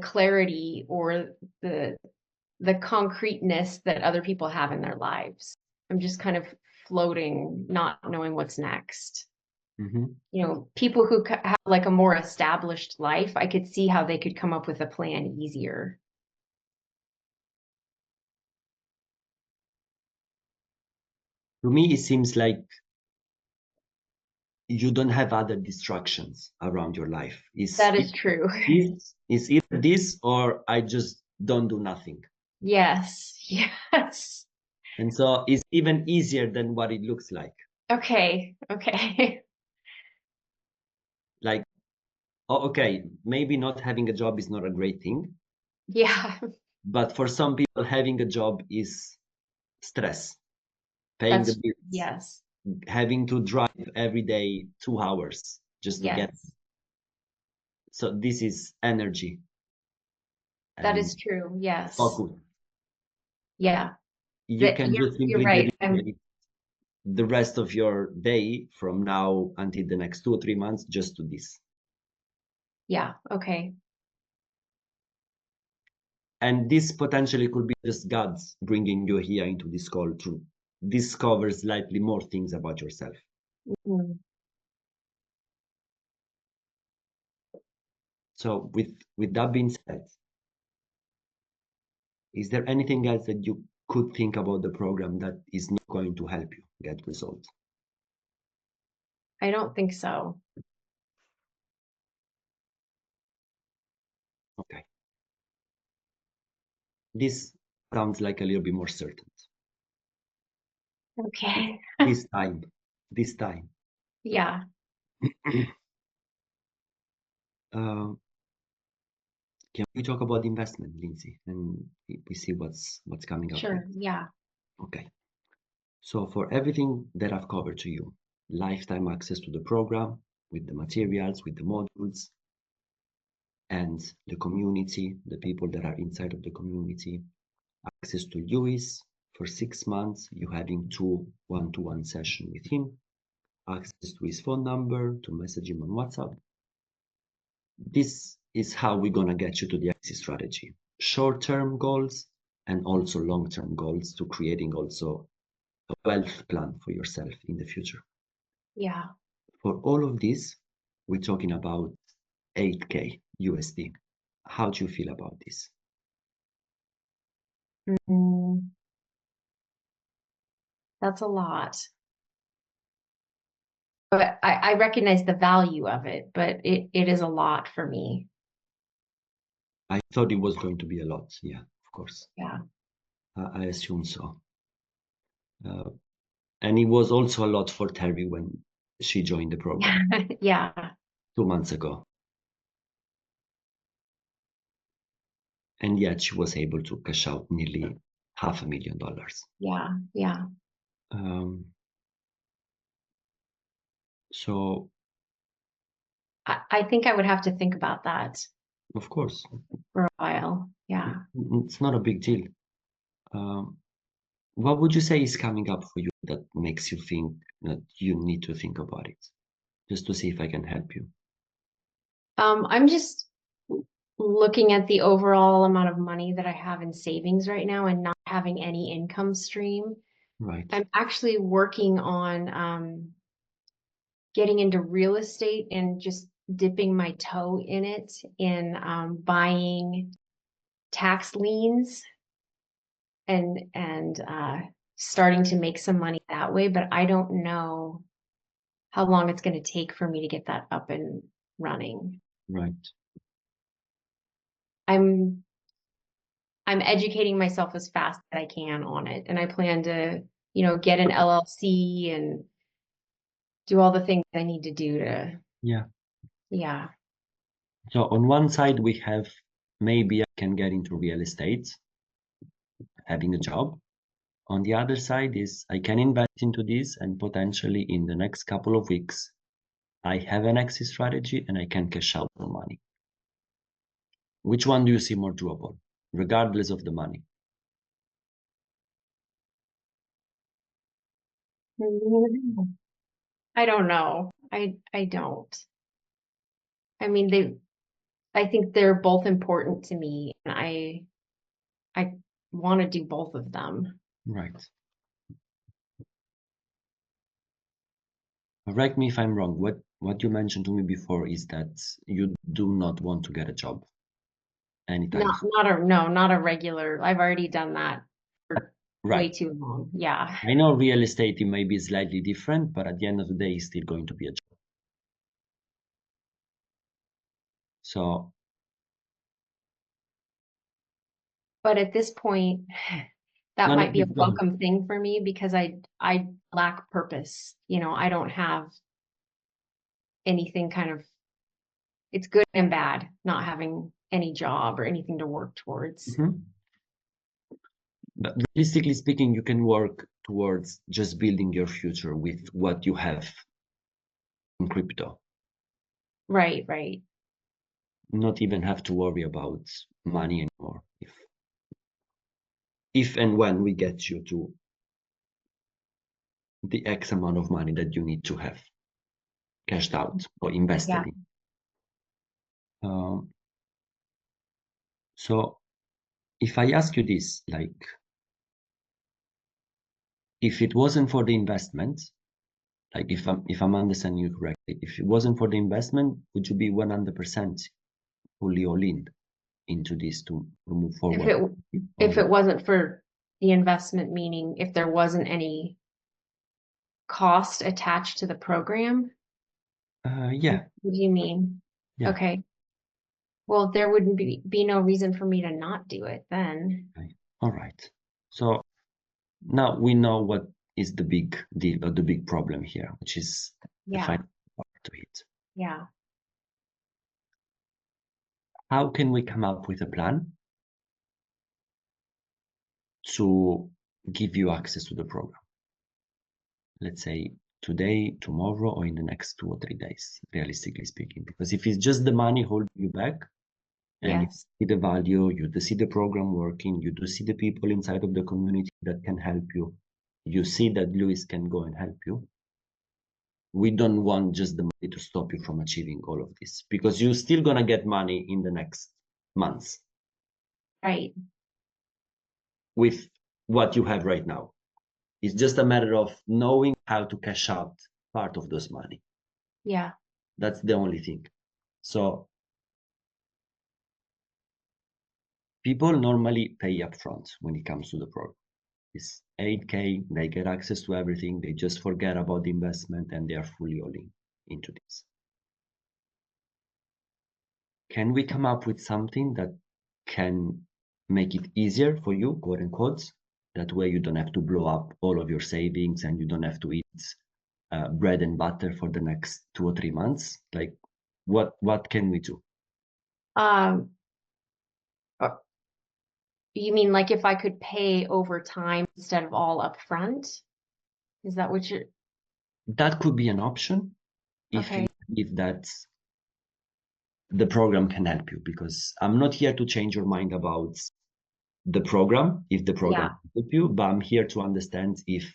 clarity or the concreteness that other people have in their lives. I'm just kind of floating, not knowing what's next. Mhm. People who have like a more established life, I could see how they could come up with a plan easier. To me, it seems like you don't have other distractions around your life. That is true. It's either this or I just don't do nothing. Yes, yes. And so it's even easier than what it looks like. Okay, okay. Like, oh, okay, maybe not having a job is not a great thing, Yeah, but for some people, having a job is stress, paying the bills, yes, having to drive every day 2 hours just to get. yes. So this is energy That and is true. Yes. focus. Yeah. You That can just you're simply right. dedicate the rest of your day from now until the next 2 or 3 months just to this. Yeah, okay. And this potentially could be just God's bringing you here into this call to discover slightly more things about yourself. Mm. So with that being said, is there anything else that you could think about the program that is not going to help you get results? I don't think so. Okay. This sounds like a little bit more certain. Okay. This time. Yeah, Um, can we talk about investment, Lindsay, and we see what's coming up sure. next? Yeah. Okay. So for everything that I've covered to you, lifetime access to the program with the materials, with the modules, and the community, the people that are inside of the community, access to Lewis for 6 months, you having 2 1-to-1 session with him, access to his phone number to message him on WhatsApp. This is how we're gonna get you to the exit strategy. Short-term goals and also long-term goals to creating also a wealth plan for yourself in the future. Yeah. For all of this, we're talking about 8K USD. How do you feel about this? Mm, that's a lot. But I recognize the value of it, but it is a lot for me. I thought it was going to be a lot. Yeah, of course. Yeah. I assume so. Uh, and it was also a lot for Terry when she joined the program Yeah. 2 months ago. And yet she was able to cash out nearly $500,000. Yeah. Yeah. Um, so, I think I would have to think about that of course, for a while. Yeah. it's not a big deal. Um, what would you say is coming up for you that makes you think that you need to think about it? Just to see if I can help you. I'm just looking at the overall amount of money that I have in savings right now and not having any income stream. Right. I'm actually working on getting into real estate and just dipping my toe in it in buying tax liens and starting to make some money that way, but I don't know how long it's going to take for me to get that up and running. Right. I'm I'm educating myself as fast as I can on it, and I plan to, get an LLC and do all the things I need to do to Yeah. Yeah. So on one side, we have maybe I can get into real estate, having a job. On the other side is I can invest into this and potentially in the next couple of weeks, I have an exit strategy and I can cash out the money. Which one do you see more doable, regardless of the money? I don't know. I don't. I mean, I think they're both important to me, and I want to do both of them. Right. Correct me if I'm wrong. What you mentioned to me before is that you do not want to get a job anytime soon. Not a regular. I've already done that for way Right. too long. Yeah. I know real estate it may be slightly different, but at the end of the day, it's still going to be a job. So But at this point, that no, no, might be a please go ahead. welcome thing for me because I lack purpose. You know, I don't have anything kind of, it's good and bad not having any job or anything to work towards. Mhm. But realistically speaking, you can work towards just building your future with what you have in crypto. Right, right. Not even have to worry about money anymore. If and when we get you to the X amount of money that you need to have cashed out or invested Yeah. in. Um, so if I ask you this, like, if it wasn't for the investment, like if I'm understanding you correctly, if it wasn't for the investment, would you be 100% fully all in into this to move If forward? it Or if it wasn't for the investment, meaning if there wasn't any cost attached to the program, yeah, what do you mean? yeah. Okay. Well, there wouldn't be no reason for me to not do it then. Okay. All right. So now we know what is the big deal or the big problem here, which is the Yeah. financial part to it. Yeah. How can we come up with a plan to give you access to the program? Let's say today, tomorrow, or in the next 2 or 3 days, realistically speaking. Because if it's just the money holding you back, and you Yes. see the value, you do see the program working, you do see the people inside of the community that can help you, you see that Lewis can go and help you. We don't want just the money to stop you from achieving all of this because you're still gonna get money in the next months Right. with what you have right now. It's just a matter of knowing how to cash out part of those money. Yeah. That's the only thing. So people normally pay upfront when it comes to the program. It's 8K, they get access to everything, they just forget about the investment and they are fully all in into this. Can we come up with something that can make it easier for you, quote unquote? That way you don't have to blow up all of your savings and you don't have to eat bread and butter for the next 2 or 3 months. Like, what can we do? Um, uh, you mean like if I could pay over time instead of all upfront? Is that what you're, That could be an option okay. if that's the program can help you, because I'm not here to change your mind about the program, if the program Yeah. can help you, but I'm here to understand if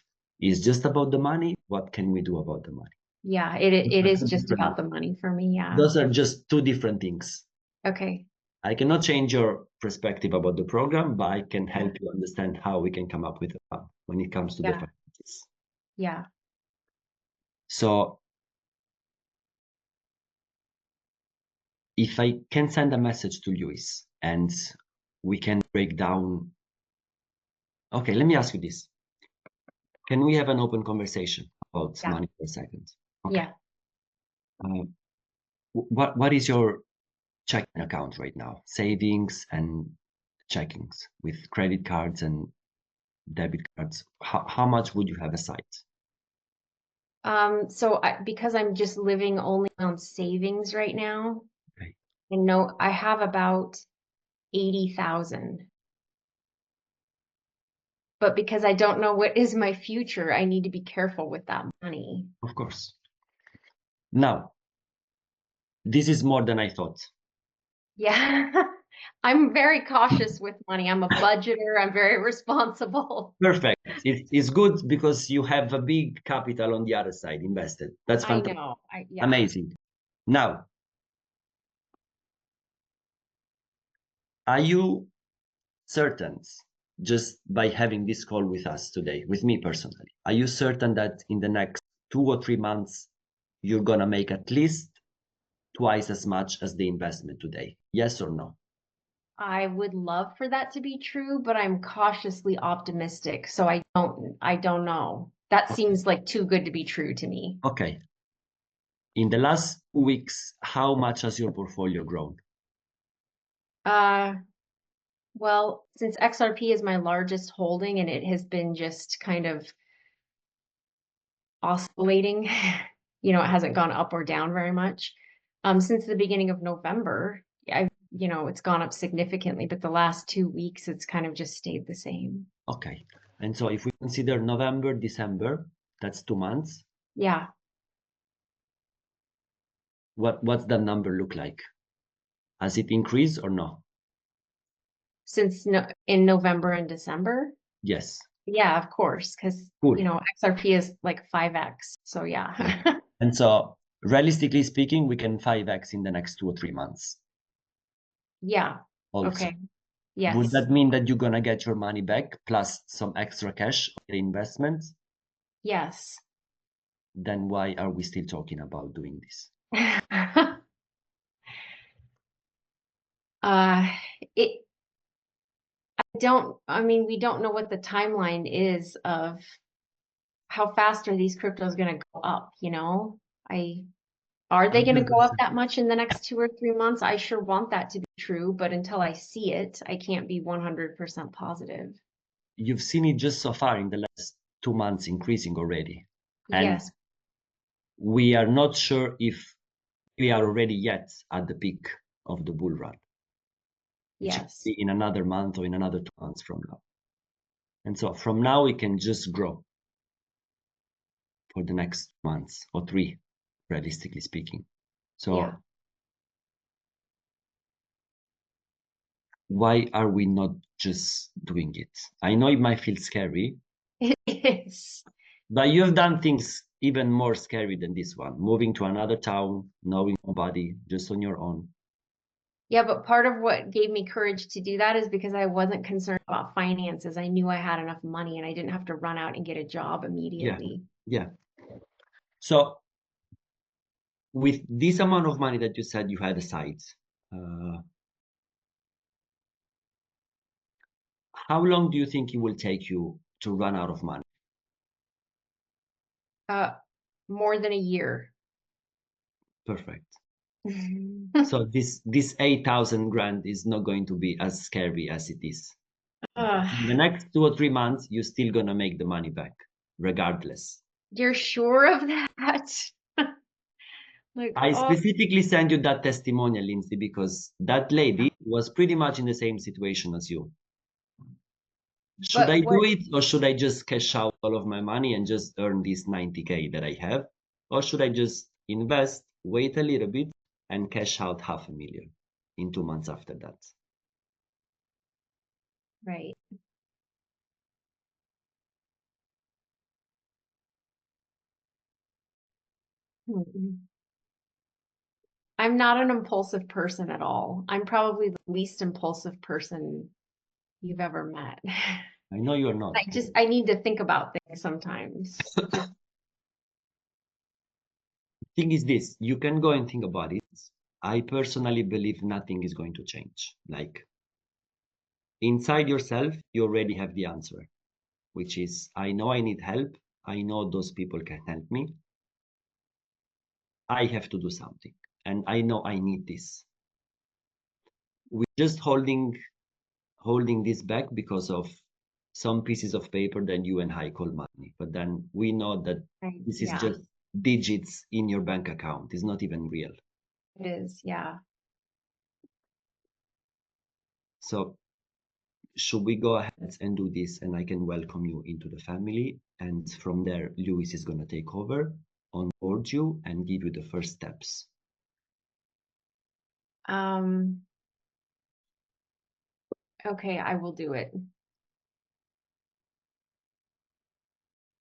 it's just about the money, what can we do about the money? Yeah. It Those is are just different- about the money for me. Yeah. those are just two different things. Okay. I cannot change your perspective about the program, but I can Yeah. help you understand how we can come up with a plan when it comes to the Yeah. finances. Yeah. So if I can send a message to Lewis and we can break down. Okay, let me ask you this. Can we have an open conversation about Yeah. money for a second? Okay. Yeah. Uh, what is your checking account right now? Savings and checkings with credit cards and debit cards. How much would you have aside? Because I'm just living only on savings right now, Okay. and no, I have about 80,000. But because I don't know what is my future, I need to be careful with that money. Of course. Now, this is more than I thought. Yeah. I'm very cautious with money. I'm a budgeter. I'm very responsible. Perfect. It's good because you have a big capital on the other side invested. That's I fantastic. know. Yeah. Amazing. Now, are you certain, just by having this call with us today, with me personally, are you certain that in the next 2 or 3 months, you're gonna make at least twice as much as the investment today? Yes or no? I would love for that to be true, but I'm cautiously optimistic. So I don't know. That seems like too good to be true to me. Okay. In the last 2 weeks, how much has your portfolio grown? Uh, well, since XRP is my largest holding and it has been just kind of oscillating, it hasn't gone up or down very much. Since the beginning of November, it's gone up significantly, but the last 2 weeks, it's kind of just stayed the same. Okay. And so if we consider November, December, that's 2 months. Yeah. What's that number look like? Has it increased or no? In November and December. Yes. Yeah, of course, because Cool. XRP is like 5x. So yeah. Yeah. And so realistically speaking, we can 5x in the next 2 or 3 months Yeah. also. Okay. Would Yes. that mean that you're gonna get your money back plus some extra cash on the investment? Yes. Then why are we still talking about doing this? Uh, it, we don't know what the timeline is of how fast are these cryptos going to go up, are they going to go up 100%. that much in the next 2 or 3 months? I sure want that to be true, but until I see it, I can't be 100% positive. You've seen it just so far in the last 2 months increasing already. And Yes. we are not sure if we are already yet at the peak of the bull run. Which Yes. will be in another month or in another 2 months from now. And so from now we can just grow for the next months or 3, realistically speaking. So Yeah. why are we not just doing it? I know it might feel scary, It is. but you have done things even more scary than this one. Moving to another town, knowing nobody, just on your own. Yeah, but part of what gave me courage to do that is because I wasn't concerned about finances. I knew I had enough money and I didn't have to run out and get a job immediately. Yeah. So with this amount of money that you said you had aside, how long do you think it will take you to run out of money? More than a year. Perfect. So this 8,000 grand is not going to be as scary as it is. In the next 2 or 3 months, you're still gonna make the money back, regardless. You're sure of that? I specifically sent you that testimonial, Lindsay, because that lady was pretty much in the same situation as you. Should I do it, or should I just cash out all of my money and just earn this 90K that I have? Or should I just invest, wait a little bit, and cash out 500,000 in 2 months after that? Right. I'm not an impulsive person at all. I'm probably the least impulsive person you've ever met. I know you're not. I need to think about things sometimes. Thing is this, you can go and think about it. I personally believe nothing is going to change. Like inside yourself, you already have the answer, which is, I know I need help. I know those people can help me. I have to do something. And I know I need this. We're just holding this back because of some pieces of paper that you and I call money. But then we know that Right. this is Yeah. just digits in your bank account. It's not even real. It is, yeah. So should we go ahead and do this, and I can welcome you into the family, and from there Lewis is going to take over, onboard you, and give you the first steps. Okay, I will do it.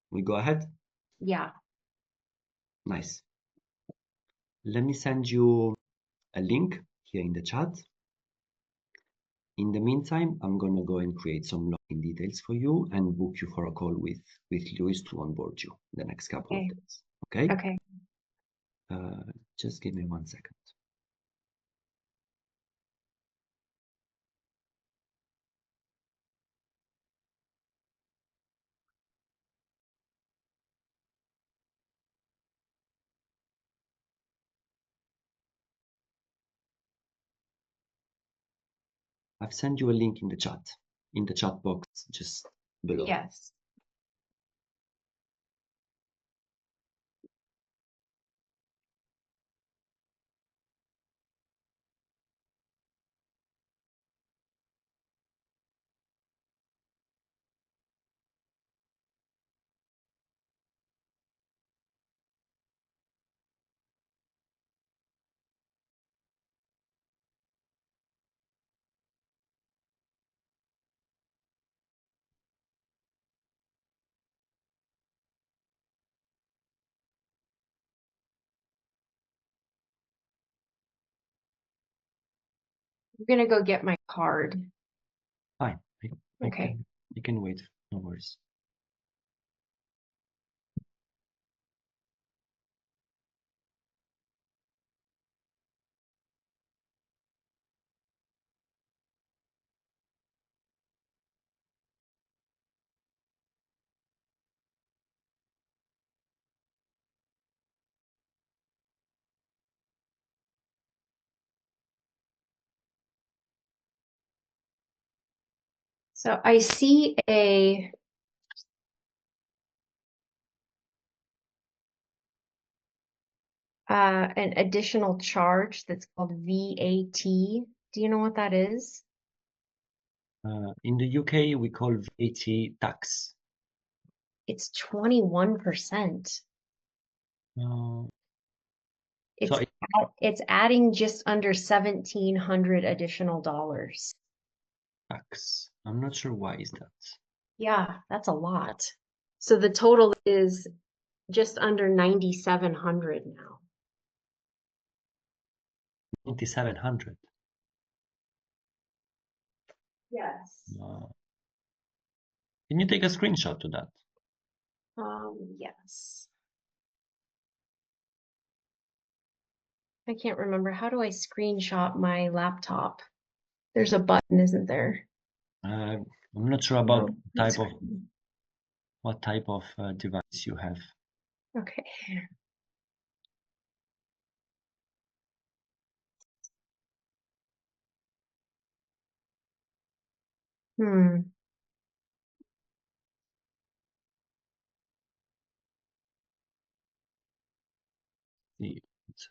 We go ahead? Yeah. Nice. Let me send you a link here in the chat. In the meantime, I'm going to go and create some login details for you and book you for a call with Lewis to onboard you the next couple of Okay. days. Okay? Okay. Just give me 1 second. I've sent you a link in the chat box just below. Yes. I'm gonna go get my card. Fine. Okay. You can wait. No worries. So I see an additional charge that's called VAT. Do you know what that is? In the UK, we call VAT tax. It's 21%. Uh, It's so it, it's adding just under 1,700 additional dollars. tax. I'm not sure why is that. Yeah, that's a lot. So the total is just under 9,700 now. 9,700. Yes. Can you take a screenshot to that? Yes. I can't remember. How do I screenshot my laptop? There's a button, isn't there? I'm not sure about No, that's what type of device you have. okay. Hmm. See, it's,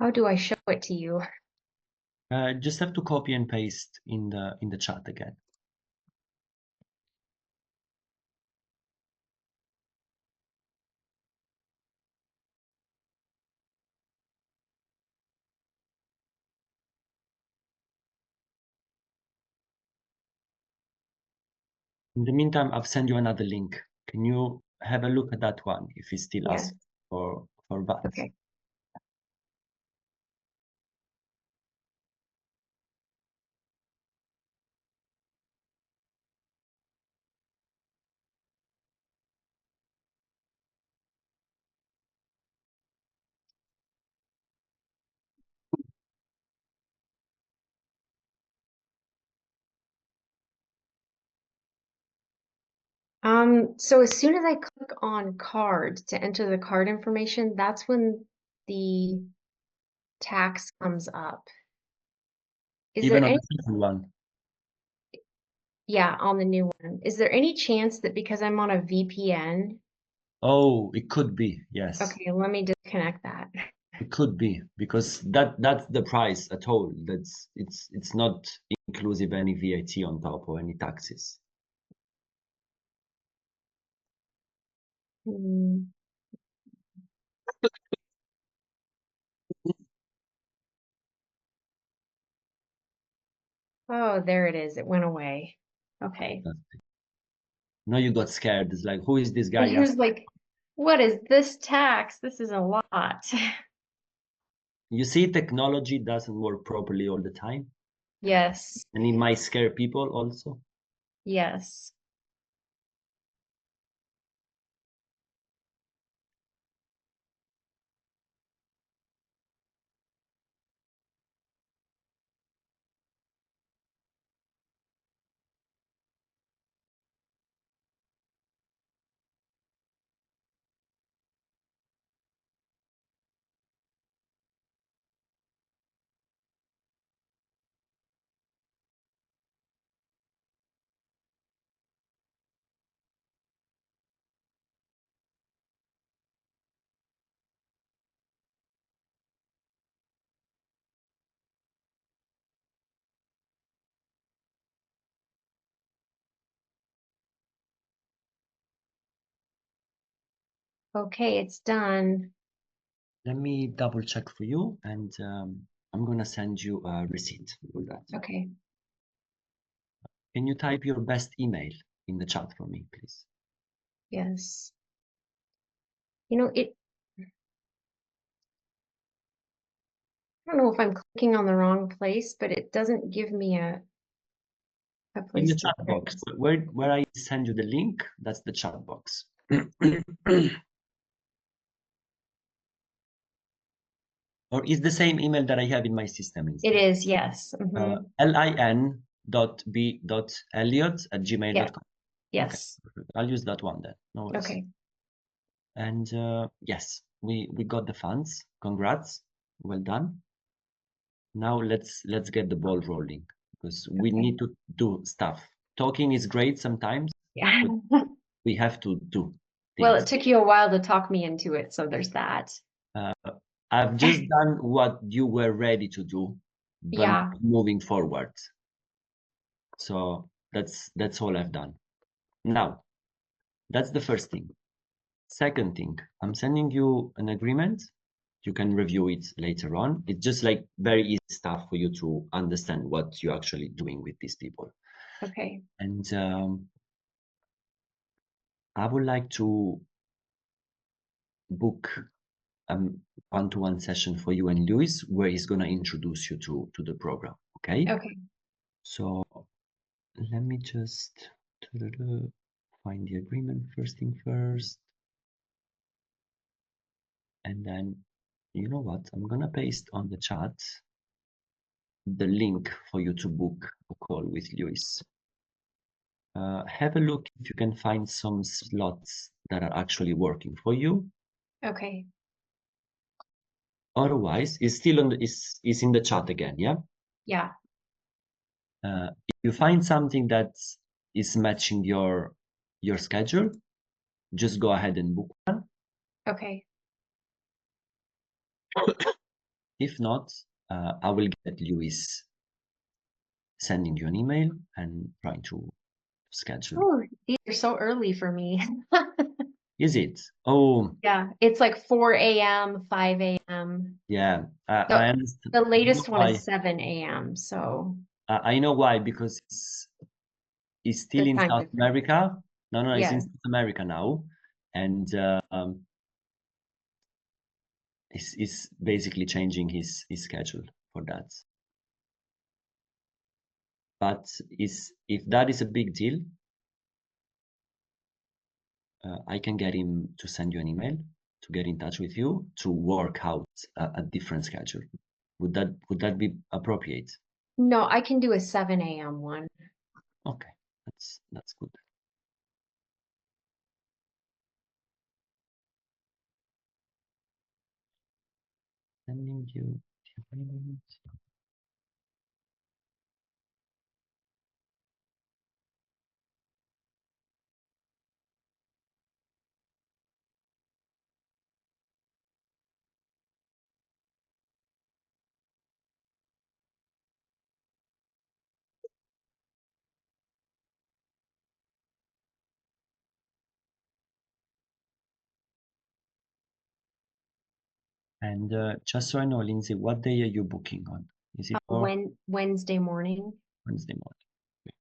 How do I show it to you? just have to copy and paste in the chat again. In the meantime, I've sent you another link. Can you have a look at that one if it still Yeah. asks for, VAT? Okay. So as soon as I click on card to enter the card information, that's when the tax comes up. Is there Even on any, the second one. yeah, on the new one, is there any chance that because I'm on a VPN, Oh, it could be, yes. okay, let me disconnect that. It could be because that's the price at all. That's it's not inclusive any VAT on top or any taxes. Hmm. Oh, there it is. It went away. Okay. Now you got scared. It's like, who is this guy? He was like, what is this tax? This is a lot. You see, technology doesn't work properly all the time, Yes, and it might scare people also. yes. Okay, it's done. Let me double check for you, and I'm gonna send you a receipt for that. Okay. Can you type your best email in the chat for me, please? Yes. You know, I don't know if I'm clicking on the wrong place, but it doesn't give me a In place the to chat print. box, where I send you the link, that's the chat box. Or is the same email that I have in my system It instead. is, yes. Yeah, lin.b.elliot@gmail.com. Okay, yes. perfect. I'll use that one then. No worries. Okay. And yes, we got the funds. Congrats. Well done. Now let's get the ball rolling because we Okay. need to do stuff. Talking is great sometimes, Yeah. but we have to do Well, things. it took you a while to talk me into it, so there's that. Uh, I've just done what you were ready to do, but Yeah. moving forward. So that's all I've done. Now, that's the first thing. Second thing, I'm sending you an agreement. You can review it later on. It's just like very easy stuff for you to understand what you're actually doing with these people. Okay. And I would like to book one-to-one session for you and Luis, where he's gonna introduce you to the program. Okay. Okay. So let me just find the agreement first thing first. And then, you know what? I'm gonna paste on the chat the link for you to book a call with Luis. Have a look if you can find some slots that are actually working for you. Okay. Otherwise, it's still on the, is in the chat again, yeah? Yeah. If you find something that is matching your schedule, just go ahead and book one. Okay. If not, I will get Luis sending you an email and trying to schedule. Oh, these are so early for me. Is it? Oh, Yeah, it's like 4 a.m., 5 a.m. yeah. So I understand. the I know latest one why. is 7 a.m. So I know why, because it's still the in time South difference. America. No, it's in Yeah. South America now, and is basically changing his schedule for that. But if that is a big deal, I can get him to send you an email to get in touch with you to work out a different schedule. Would that be appropriate? No, I can do a 7 a.m. one. Okay, that's good. Sending you the agreement. And just so I know, Lindsay, what day are you booking on? Is it for Wednesday morning. Wednesday morning?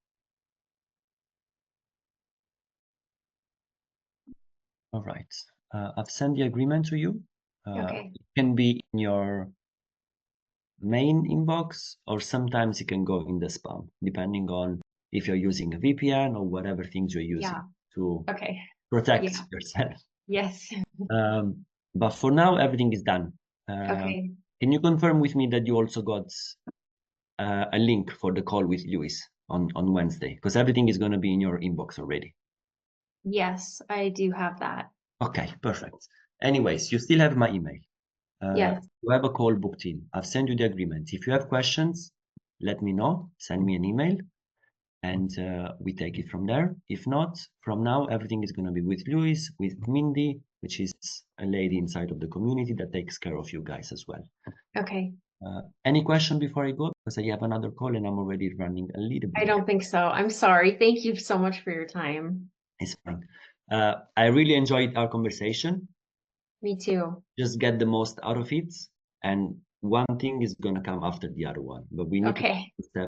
All right. I've sent the agreement to you. Okay. It can be in your main inbox, or sometimes it can go in the spam, depending on if you're using a VPN or whatever things you're using Yeah. to Okay. protect Yeah. yourself. Yes. But for now, everything is done. Okay. Can you confirm with me that you also got a link for the call with Lewis on Wednesday? Because everything is going to be in your inbox already. Yes, I do have that. Okay, perfect. Anyways, you still have my email. Yes. You have a call booked in. I've sent you the agreement. If you have questions, let me know. Send me an email, and we take it from there. If not, from now, everything is going to be with Lewis, with Mindy, which is a lady inside of the community that takes care of you guys as well. Okay. Any question before I go? Because I have another call and I'm already running a little bit. I don't think so. I'm sorry. Thank you so much for your time. It's fine. I really enjoyed our conversation. Me too. Just get the most out of it, and one thing is gonna come after the other one. But we need to Okay. step